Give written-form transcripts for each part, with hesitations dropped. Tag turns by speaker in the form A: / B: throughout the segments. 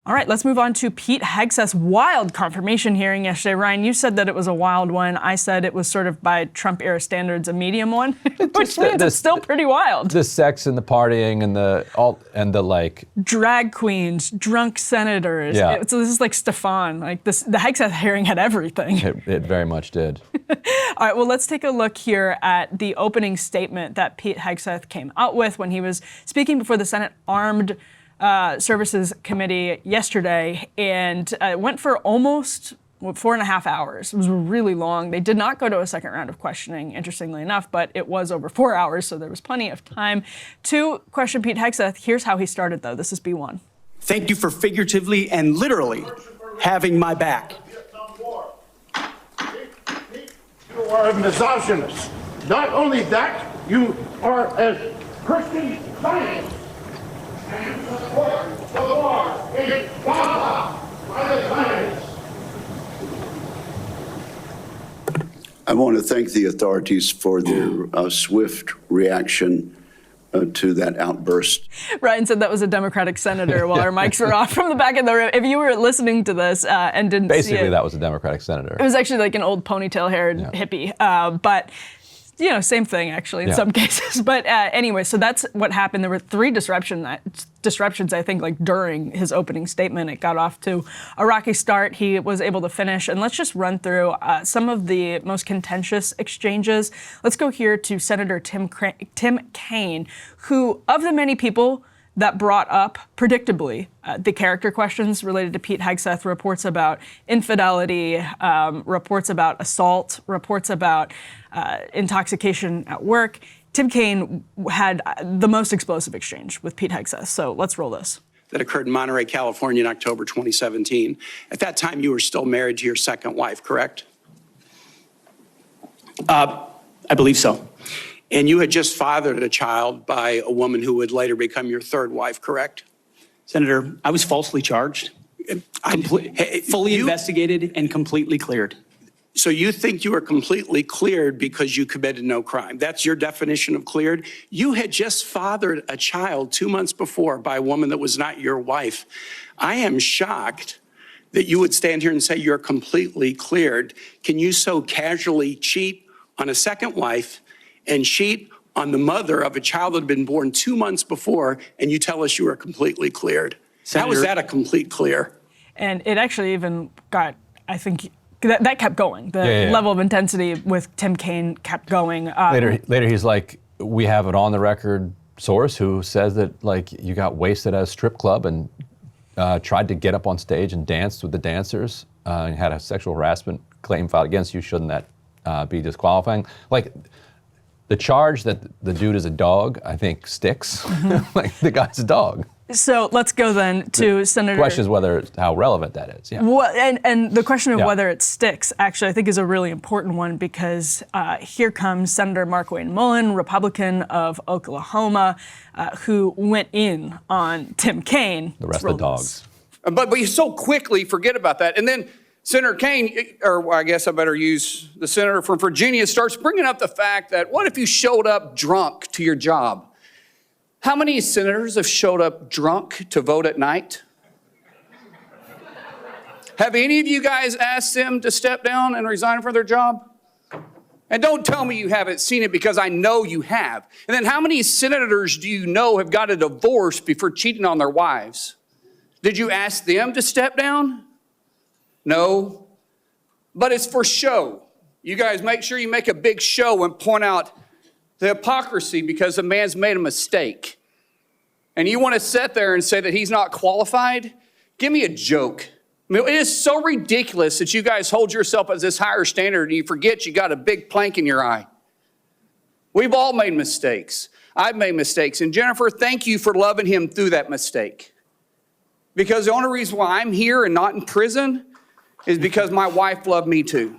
A: All right, let's move on to Pete Hegseth's wild confirmation hearing yesterday. Ryan, you said that it was a wild one. I said it was sort of, by Trump-era standards, a medium one, which means it's still pretty wild.
B: The sex and the partying and the like
A: drag queens, drunk senators.
B: Yeah.
A: So this is like Stefan. Like this, the Hegseth hearing had everything.
B: It very much did.
A: All right, well, let's take a look here at the opening statement that Pete Hegseth came out with when he was speaking before the Senate Armed Services Committee yesterday, and it went for almost 4.5 hours. It was really long. They did not go to a second round of questioning, interestingly enough, but it was over 4 hours, so there was plenty of time to question Pete Hegseth. Here's how he started, though. This is B1.
C: Thank you for figuratively and literally having my back.
D: You are a misogynist. Not only that, you are a Christian Zionist. And you support the war in Gaza by the Zionists.
E: I want to thank the authorities for their swift reaction to that outburst.
A: Ryan said that was a Democratic senator while our mics were off from the back of the room. If you were listening to this and didn't see it.
B: Basically, that was a Democratic senator.
A: It was actually like an old ponytail-haired hippie. But, you know, same thing, actually, in some cases. But anyway, so that's what happened. There were 3 disruptions, I think, like during his opening statement. It got off to a rocky start. He was able to finish. And let's just run through some of the most contentious exchanges. Let's go here to Senator Tim Kaine, who, of the many people that brought up, predictably, the character questions related to Pete Hegseth, reports about infidelity, reports about assault, reports about intoxication at work. Tim Kaine had the most explosive exchange with Pete Hegseth. So let's roll this.
C: That occurred in Monterey, California in October 2017. At that time, you were still married to your second wife, correct?
F: I believe so.
C: And you had just fathered a child by a woman who would later become your third wife, correct?
F: Senator, I was falsely charged, fully investigated, and completely cleared.
C: So you think you were completely cleared because you committed no crime. That's your definition of cleared? You had just fathered a child 2 months before by a woman that was not your wife. I am shocked that you would stand here and say you're completely cleared. Can you so casually cheat on a second wife and cheat on the mother of a child that had been born 2 months before, and you tell us you are completely cleared? Senator, how is that a complete clear?
A: And it actually even got, I think, that kept going. The level of intensity with Tim Kaine kept going.
B: Later he's like, we have an on-the-record source who says that, like, you got wasted at a strip club and tried to get up on stage and danced with the dancers and had a sexual harassment claim filed against you. Shouldn't that be disqualifying? Like, the charge that the dude is a dog, I think, sticks. Like, the guy's a dog.
A: So let's go then to Senator.
B: The question is how relevant that is. Yeah.
A: Well, and the question of whether it sticks, actually, I think is a really important one, because here comes Senator Mark Wayne Mullen, Republican of Oklahoma, who went in on Tim Kaine.
B: The rest of the dogs.
G: But you so quickly forget about that. And then Senator Kaine, or I guess I better use the senator from Virginia, starts bringing up the fact that what if you showed up drunk to your job? How many senators have showed up drunk to vote at night? Have any of you guys asked them to step down and resign from their job? And don't tell me you haven't seen it, because I know you have. And then how many senators do you know have got a divorce before cheating on their wives? Did you ask them to step down? No. But it's for show. You guys make sure you make a big show and point out the hypocrisy because a man's made a mistake. And you want to sit there and say that he's not qualified? Give me a joke. I mean, it is so ridiculous that you guys hold yourself as this higher standard and you forget you got a big plank in your eye. We've all made mistakes. I've made mistakes. And Jennifer, thank you for loving him through that mistake. Because the only reason why I'm here and not in prison is because my wife loved me too.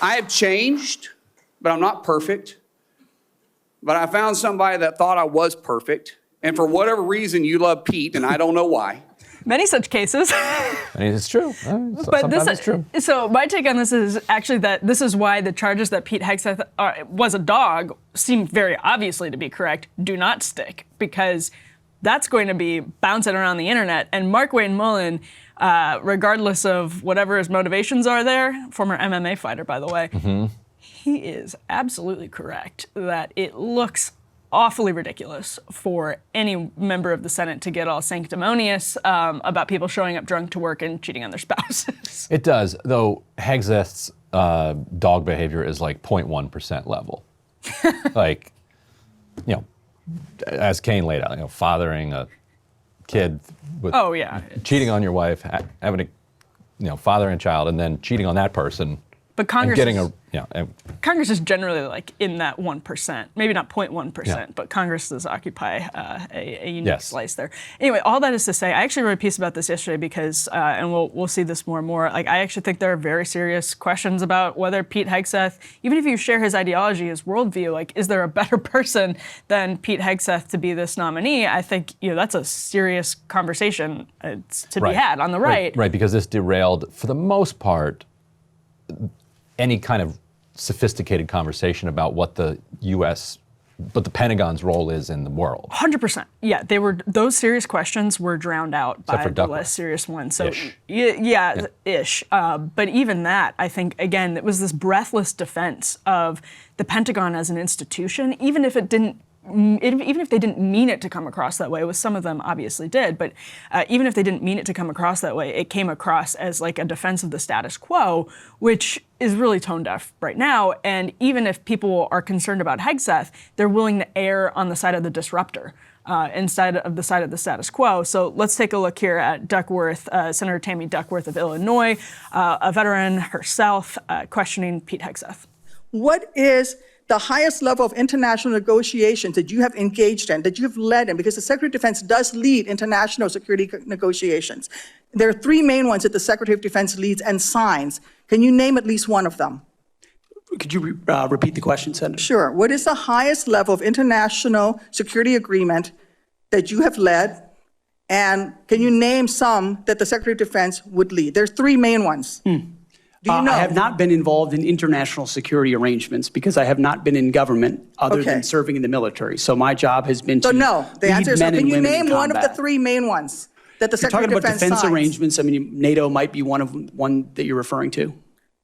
G: I have changed, but I'm not perfect. But I found somebody that thought I was perfect. And for whatever reason, you love Pete, and I don't know why.
A: Many such cases.
B: I mean, it's true.
A: But
B: sometimes it's true.
A: So my take on this is actually that this is why the charges that Pete Hegseth was a dog seem very obviously to be correct, do not stick. Because that's going to be bouncing around the internet. And Markwayne Mullin, regardless of whatever his motivations are there, former MMA fighter, by the way, he is absolutely correct that it looks awfully ridiculous for any member of the Senate to get all sanctimonious about people showing up drunk to work and cheating on their spouses.
B: It does, though. Hegseth's dog behavior is like 0.1% level. Like, you know, as Kane laid out, you know, fathering a kid with cheating on your wife, having a fathering a child, and then cheating on that person.
A: But Congress
B: and getting
A: Congress is generally like in that 1%, maybe not 0.1%, but Congress does occupy a unique slice there. Anyway, all that is to say, I actually wrote a piece about this yesterday because, and we'll see this more and more. Like, I actually think there are very serious questions about whether Pete Hegseth, even if you share his ideology, his worldview, like, is there a better person than Pete Hegseth to be this nominee? I think that's a serious conversation to be had on the right.
B: Right, because this derailed, for the most part, any kind of sophisticated conversation about what the Pentagon's role is in the world.
A: 100%. Yeah, those serious questions were drowned out by the less serious ones. So ish. But even that, I think, again, it was this breathless defense of the Pentagon as an institution, even if they didn't mean it to come across that way, which some of them obviously did, but even if they didn't mean it to come across that way, it came across as like a defense of the status quo, which is really tone deaf right now. And even if people are concerned about Hegseth, they're willing to err on the side of the disruptor instead of the side of the status quo. So let's take a look here at Duckworth, Senator Tammy Duckworth of Illinois, a veteran herself, questioning Pete Hegseth.
H: What is the highest level of international negotiations that you have engaged in, that you have led in, because the Secretary of Defense does lead international security negotiations. There are three main ones that the Secretary of Defense leads and signs. Can you name at least one of them?
F: Could you repeat the question, Senator?
H: Sure. What is the highest level of international security agreement that you have led? And can you name some that the Secretary of Defense would lead? There's three main ones. Do you know?
F: I have not been involved in international security arrangements because I have not been in government other than serving in the military. So my job has been to
H: the answer is, can you name one of the three main ones that the Secretary of Defense
F: signs? You're talking about defense arrangements. I mean, NATO might be one that you're referring to.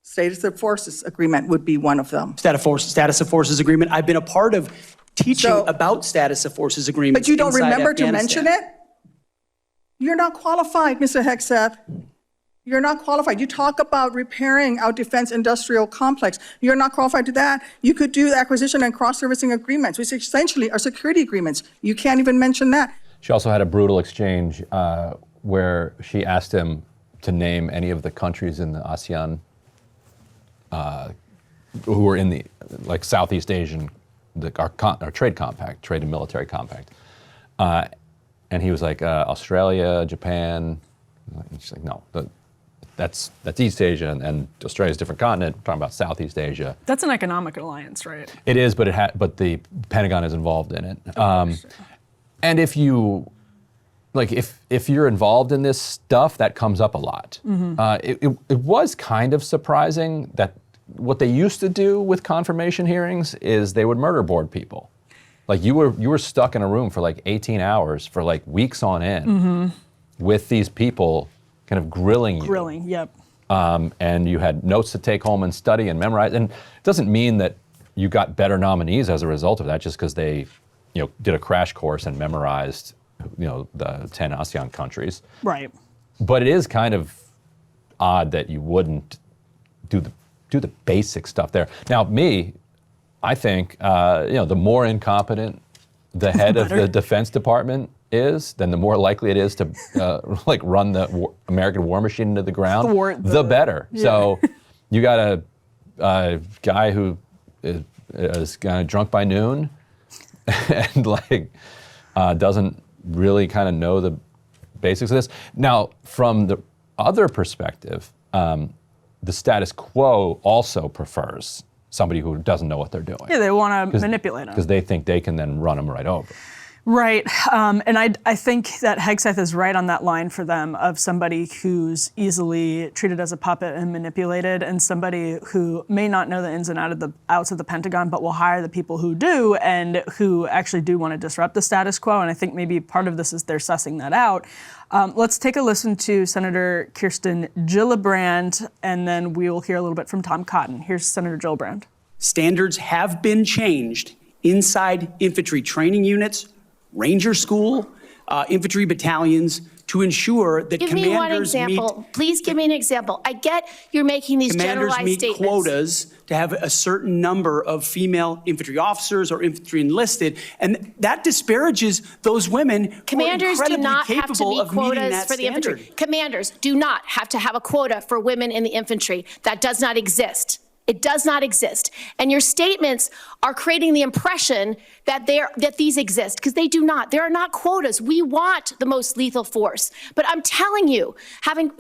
H: Status of Forces Agreement would be one of them.
F: Status of Forces Agreement. I've been a part of teaching about Status of Forces Agreements.
H: But you don't remember to mention it? You're not qualified, Mr. Hegseth. You're not qualified. You talk about repairing our defense industrial complex. You're not qualified to that. You could do acquisition and cross-servicing agreements, which essentially are security agreements. You can't even mention that.
B: She also had a brutal exchange where she asked him to name any of the countries in the ASEAN who were in the Southeast Asian, our trade compact, trade and military compact. And he was like, Australia, Japan. And she's like, no, that's East Asia, and Australia's a different continent. We're talking about Southeast Asia.
A: That's an economic alliance, right?
B: It is, but the Pentagon is involved in it. And if you, if you're involved in this stuff, that comes up a lot. It was kind of surprising that what they used to do with confirmation hearings is they would murder board people. Like you were stuck in a room for 18 hours for weeks on end with these people kind of grilling you.
A: Yep.
B: And you had notes to take home and study and memorize. And it doesn't mean that you got better nominees as a result of that, just because they, did a crash course and memorized, the 10 ASEAN countries.
A: Right.
B: But it is kind of odd that you wouldn't do the basic stuff there. Now, I think, the more incompetent the head of the Defense Department is, then the more likely it is to run the American war machine into the ground, the better. Yeah. So you got a guy who is kind of drunk by noon and doesn't really kind of know the basics of this. Now, from the other perspective, the status quo also prefers somebody who doesn't know what they're doing.
A: Yeah, they want to manipulate them.
B: Because they think they can then run them right over.
A: Right. And I think that Hegseth is right on that line for them of somebody who's easily treated as a puppet and manipulated, and somebody who may not know the ins and outs of the Pentagon, but will hire the people who do and who actually do want to disrupt the status quo. And I think maybe part of this is they're sussing that out. Let's take a listen to Senator Kirsten Gillibrand, and then we'll hear a little bit from Tom Cotton. Here's Senator Gillibrand.
F: Standards have been changed inside infantry training units, Ranger School, infantry battalions, to ensure that
I: Give
F: commanders
I: me one example. Please give me an example. I get you're making these generalized
F: meet
I: statements.
F: quotas to have a certain number of female infantry officers or infantry enlisted, and that disparages those women
I: Commanders
F: who are
I: do
F: incredibly
I: not have to
F: capable
I: meet
F: of meeting
I: quotas
F: that
I: for the
F: standard.
I: infantry. Commanders do not have to have a quota for women in the infantry. That does not exist. It does not exist. And your statements are creating the impression that these exist, because they do not. There are not quotas. We want the most lethal force. But I'm telling you, having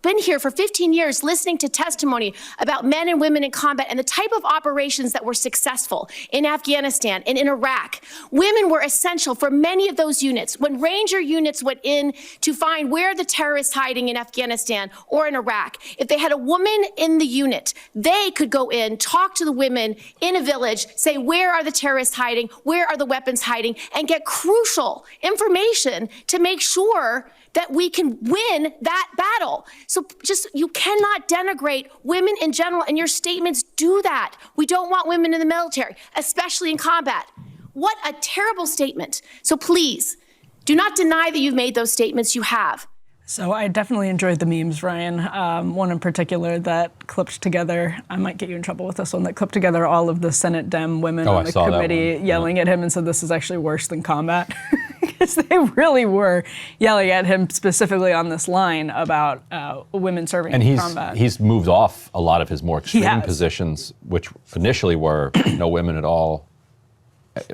I: been here for 15 years, listening to testimony about men and women in combat and the type of operations that were successful in Afghanistan and in Iraq, women were essential for many of those units. When Ranger units went in to find where the terrorists hiding in Afghanistan or in Iraq, if they had a woman in the unit, they could go in, talk to the women in a village, say, where are the terrorists hiding? Where are the weapons hiding? And get crucial information to make sure that we can win that battle. So you cannot denigrate women in general, and your statements do that. We don't want women in the military, especially in combat. What a terrible statement. So please, do not deny that you've made those statements. You have.
A: So I definitely enjoyed the memes, Ryan. One in particular that clipped together, I might get you in trouble with this one, that clipped together all of the Senate Dem women on the committee yelling at him and said this is actually worse than combat. Because they really were yelling at him specifically on this line about women serving in combat.
B: And he's moved off a lot of his more extreme positions, which initially were no women at all.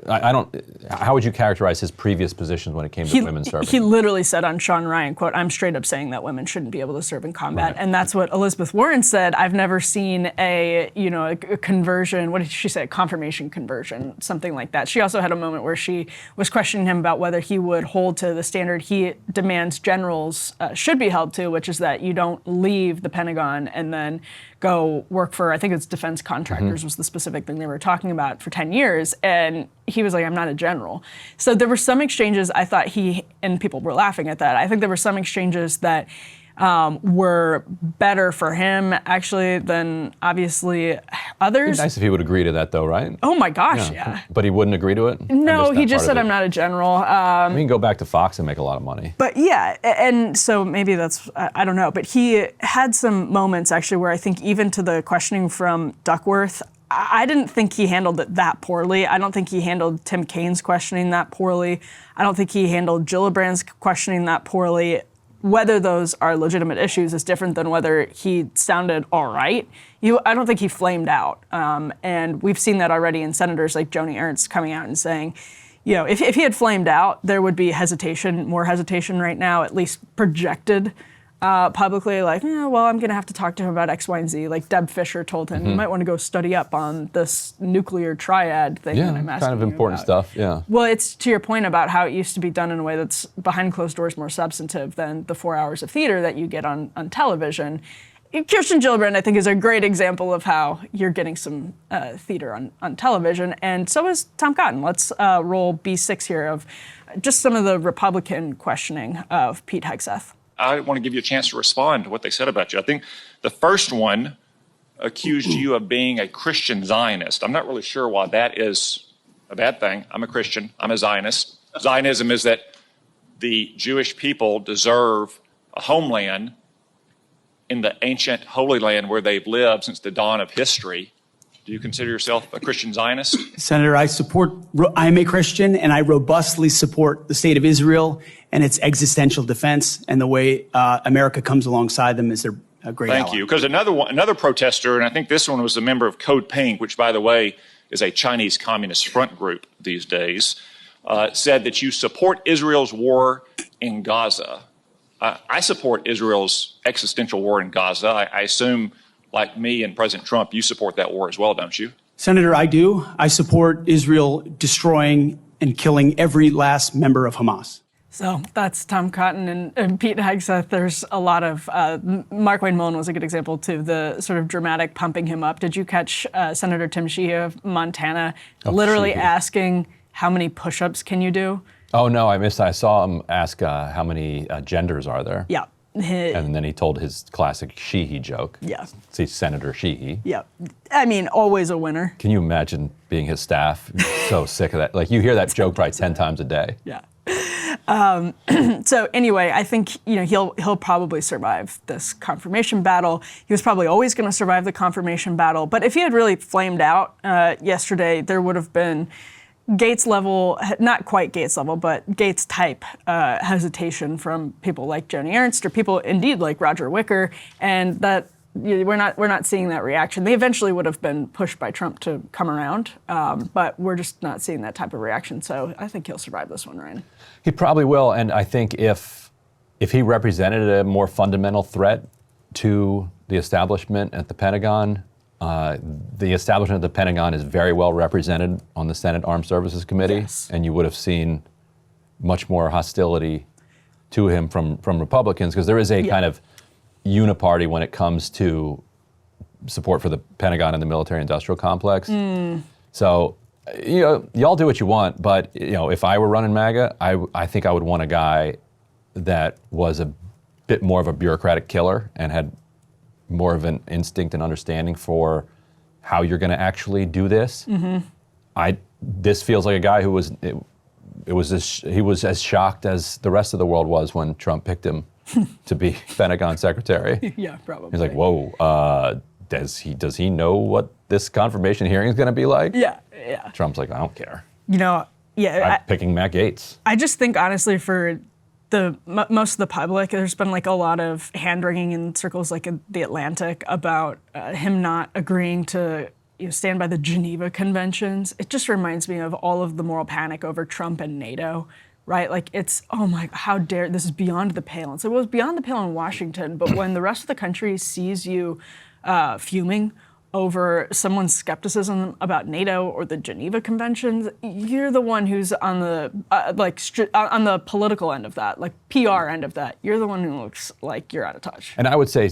B: How would you characterize his previous positions when it came to women serving?
A: He literally said on Sean Ryan, quote, I'm straight up saying that women shouldn't be able to serve in combat. Right. And that's what Elizabeth Warren said. I've never seen a conversion, what did she say, a confirmation conversion, something like that. She also had a moment where she was questioning him about whether he would hold to the standard he demands generals should be held to, which is that you don't leave the Pentagon and then go work for, I think it's defense contractors was the specific thing they were talking about, for 10 years. And he was like, I'm not a general. So there were some exchanges I thought and people were laughing at that. I think there were some exchanges that were better for him, actually, than obviously others.
B: It'd be nice if he would agree to that, though, right?
A: Oh my gosh, yeah.
B: But he wouldn't agree to it?
A: No, he just said, I'm not a general.
B: We can go back to Fox and make a lot of money.
A: But yeah, and so maybe that's, I don't know. But he had some moments, actually, where I think even to the questioning from Duckworth, I didn't think he handled it that poorly. I don't think he handled Tim Kaine's questioning that poorly. I don't think he handled Gillibrand's questioning that poorly. Whether those are legitimate issues is different than whether he sounded all right. I don't think he flamed out. And we've seen that already in senators like Joni Ernst coming out and saying, if he had flamed out, there would be more hesitation right now, at least projected publicly, like, well, I'm going to have to talk to him about X, Y, and Z. Like Deb Fisher told him, you might want to go study up on this nuclear triad thing that I'm asking
B: kind of important stuff, yeah.
A: Well, it's to your point about how it used to be done in a way that's behind closed doors more substantive than the 4 hours of theater that you get on television. Kirsten Gillibrand, I think, is a great example of how you're getting some theater on television, and so is Tom Cotton. Let's roll B6 here of just some of the Republican questioning of Pete Hegseth.
J: I want to give you a chance to respond to what they said about you. I think the first one accused you of being a Christian Zionist. I'm not really sure why that is a bad thing. I'm a Christian. I'm a Zionist. Zionism is that the Jewish people deserve a homeland in the ancient Holy Land where they've lived since the dawn of history. Do you consider yourself a Christian Zionist?
F: Senator, I'm a Christian, and I robustly support the state of Israel and its existential defense, and the way America comes alongside them is a great ally.
J: Thank you. Because another protester, and I think this one was a member of Code Pink, which, by the way, is a Chinese Communist front group these days, said that you support Israel's war in Gaza. I support Israel's existential war in Gaza. I assume, like me and President Trump, you support that war as well, don't you?
F: Senator, I do. I support Israel destroying and killing every last member of Hamas.
A: So that's Tom Cotton and Pete Hegseth. There's a lot of, Mark Wayne Mullen was a good example too, the sort of dramatic pumping him up. Did you catch Senator Tim Sheehy of Montana literally asking, how many push-ups can you do?
B: Oh no, I missed that. I saw him ask how many genders are there.
A: Yeah.
B: And then he told his classic Sheehy joke.
A: Yeah.
B: See, Senator Sheehy.
A: Yeah. I mean, always a winner.
B: Can you imagine being his staff? So sick of that. Like, you hear that joke probably 10 times a day.
A: Yeah. So anyway, I think he'll probably survive this confirmation battle. He was probably always going to survive the confirmation battle. But if he had really flamed out yesterday, there would have been Gates level, not quite Gates level, but Gates type hesitation from people like Joni Ernst or people indeed like Roger Wicker, and that we're not seeing that reaction. They eventually would have been pushed by Trump to come around, but we're just not seeing that type of reaction. So I think he'll survive this one, Ryan.
B: He probably will, and I think if he represented a more fundamental threat to the establishment at the Pentagon, the establishment at the Pentagon is very well represented on the Senate Armed Services Committee, and you would have seen much more hostility to him from Republicans, because there is a kind of uniparty when it comes to support for the Pentagon and the military-industrial complex. So, y'all do what you want, but if I were running MAGA, I think I would want a guy that was a bit more of a bureaucratic killer and had more of an instinct and understanding for how you're going to actually do this. This feels like a guy who was he was as shocked as the rest of the world was when Trump picked him to be Pentagon secretary.
A: Yeah, probably.
B: He's like, whoa, does he know what this confirmation hearing is going to be like?
A: Yeah.
B: Trump's like, I don't care.
A: I'm
B: picking Matt Gaetz.
A: I just think, honestly, for most of the public, there's been like a lot of hand-wringing in circles like in The Atlantic about him not agreeing to stand by the Geneva Conventions. It just reminds me of all of the moral panic over Trump and NATO, right? Like, it's, oh my, how dare, this is beyond the pale. And so it was beyond the pale in Washington, but when the rest of the country sees you fuming over someone's skepticism about NATO or the Geneva Conventions, you're the one who's on the on the political end of that, like PR end of that. You're the one who looks like you're out of touch.
B: And I would say,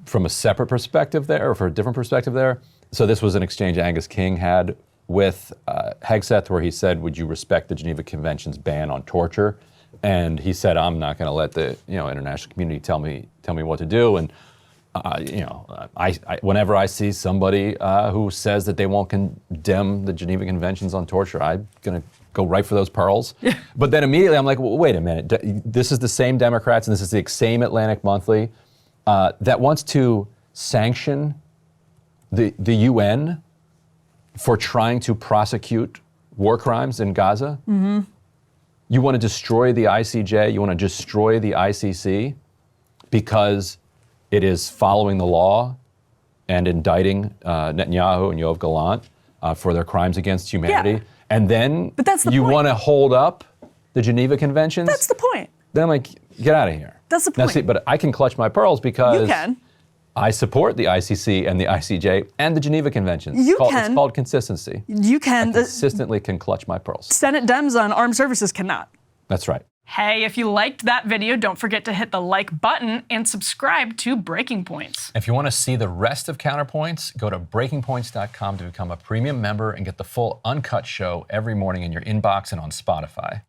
B: from a separate perspective there, or for a different perspective there, so this was an exchange Angus King had with Hegseth, where he said, would you respect the Geneva Convention's ban on torture? And he said, I'm not going to let the international community tell me what to do. And whenever I see somebody who says that they won't condemn the Geneva Conventions on torture, I'm going to go right for those pearls. But then immediately I'm like, well, wait a minute. This is the same Democrats and this is the same Atlantic Monthly that wants to sanction the UN for trying to prosecute war crimes in Gaza. You want to destroy the ICJ, you want to destroy the ICC because it is following the law and indicting Netanyahu and Yoav Gallant for their crimes against humanity. And then you want to hold up the Geneva Conventions?
A: That's the point.
B: Then I'm like, get out of here.
A: That's the point.
B: Now, see, but I can clutch my pearls because
A: you can.
B: I support the ICC and the ICJ and the Geneva Conventions. It's called consistency.
A: You can.
B: I consistently can clutch my pearls.
A: Senate Dems on armed services cannot.
B: That's right.
A: Hey, if you liked that video, don't forget to hit the like button and subscribe to Breaking Points.
B: If you want to see the rest of Counterpoints, go to breakingpoints.com to become a premium member and get the full uncut show every morning in your inbox and on Spotify.